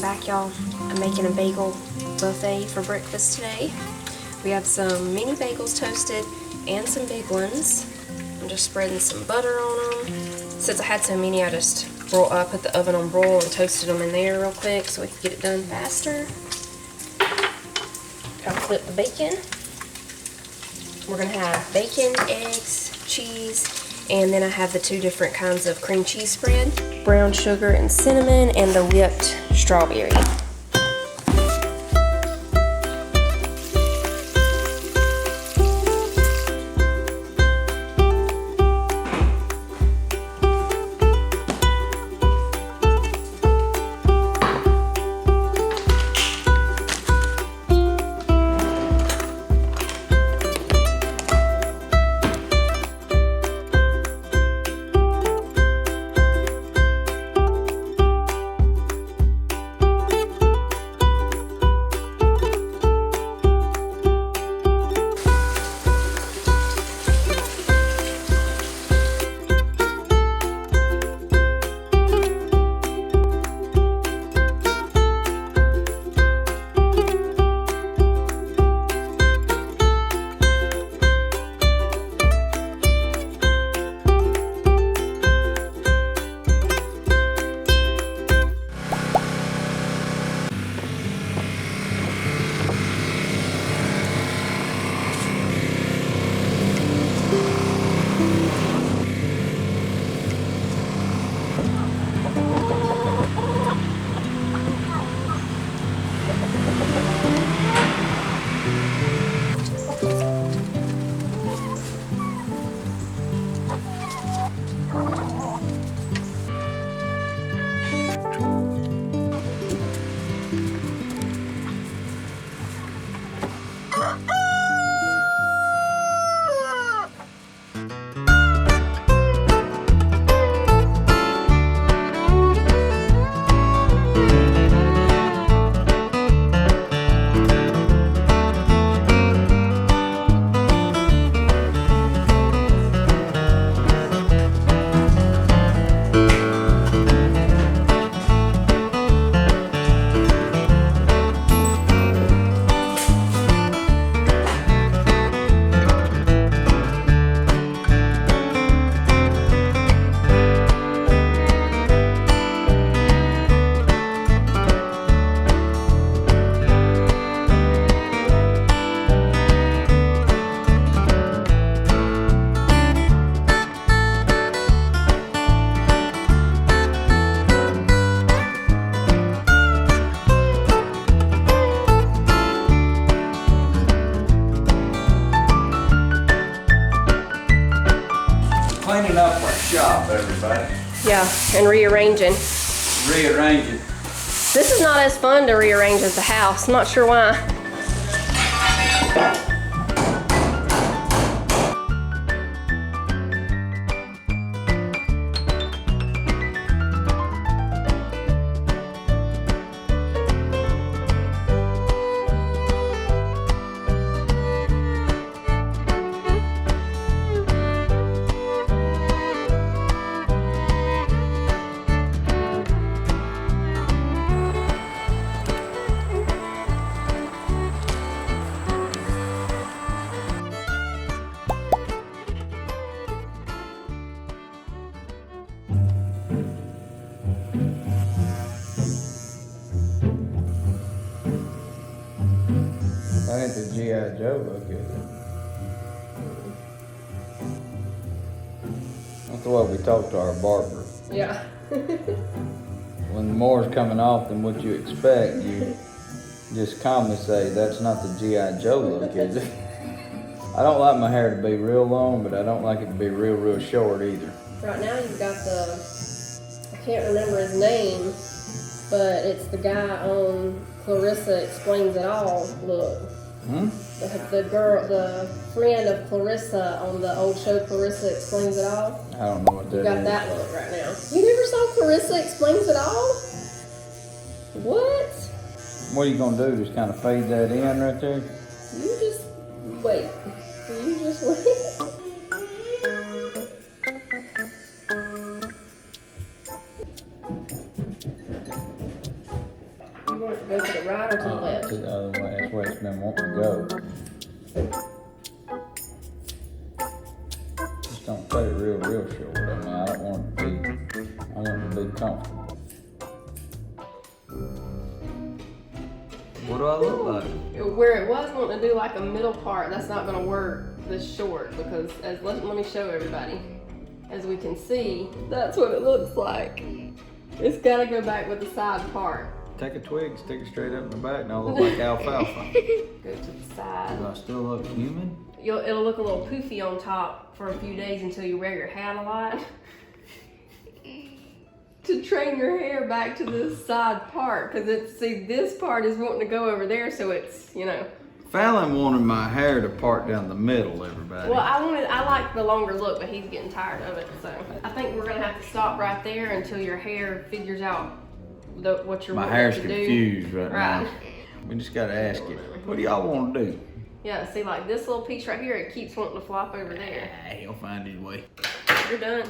I'm back, y'all. I'm making a bagel buffet for breakfast today. We have some mini bagels toasted and some big ones. I'm just spreading some butter on them. Since I had so many, I put the oven on broil and toasted them in there real quick so we could get it done faster. I'll flip the bacon. We're gonna have bacon, eggs, cheese, and then I have the 2 different kinds of cream cheese spread. Brown sugar and cinnamon, and the whipped strawberry. Cleaning up our shop, everybody. Yeah, and rearranging. Rearranging. This is not as fun to rearrange as the house. I'm not sure why. I think the G.I. Joe look at it. That's what we talked to our barber. Yeah. When more's coming off than what you expect, you just calmly say, that's not the G.I. Joe look, is it? I don't like my hair to be real long, but I don't like it to be real short either. Right now you've got I can't remember his name, but it's the guy on Clarissa Explains It All look. The friend of Clarissa on the old show Clarissa Explains It All. I don't know what that is. You got that look right now. You never saw Clarissa Explains It All? What? What are you gonna do? Just kind of fade that in right there? You just wait. You just wait. right or to the left? To the other way. That's where it's been wanting to go. Just don't cut it real short. I mean, I don't want it to be, I want it to be comfortable. What do I look like? Where it was wanting to do like a middle part, that's not gonna work this short because let me show everybody. As we can see, that's what it looks like. It's gotta go back with the side part. Take a twig, stick it straight up in the back, and I'll look like alfalfa. Go to the side. Do I still look human? It'll look a little poofy on top for a few days until you wear your hat a lot. To train your hair back to this side part, because this part is wanting to go over there, so it's, you know. Fallon wanted my hair to part down the middle, everybody. Well, I like the longer look, but he's getting tired of it, so. I think we're gonna have to stop right there until your hair figures out what you're My wanting hair's to confused do. right now. We just gotta ask it. What do y'all want to do? Yeah, see, like this little piece right here, it keeps wanting to flop over there. He'll find his way. You're done.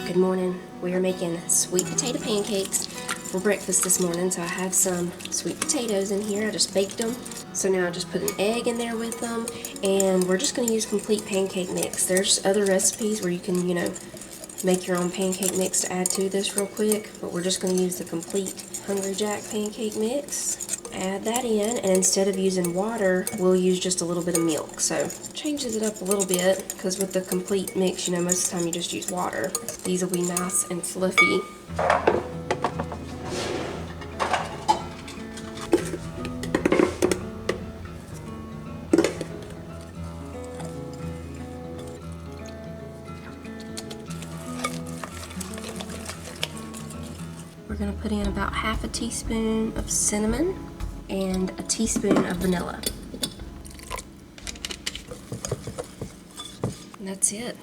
Good morning. We are making sweet potato pancakes for breakfast this morning. So I have some sweet potatoes in here. I just baked them. So now I just put an egg in there with them, and we're just going to use complete pancake mix. There's other recipes where you can, you know, make your own pancake mix to add to this real quick, but we're just going to use the complete Hungry Jack pancake mix. Add that in, and instead of using water, we'll use just a little bit of milk. So changes it up a little bit, because with the complete mix, you know, most of the time you just use water. These will be nice and fluffy. We're gonna put in about half a teaspoon of cinnamon and a teaspoon of vanilla. And that's it.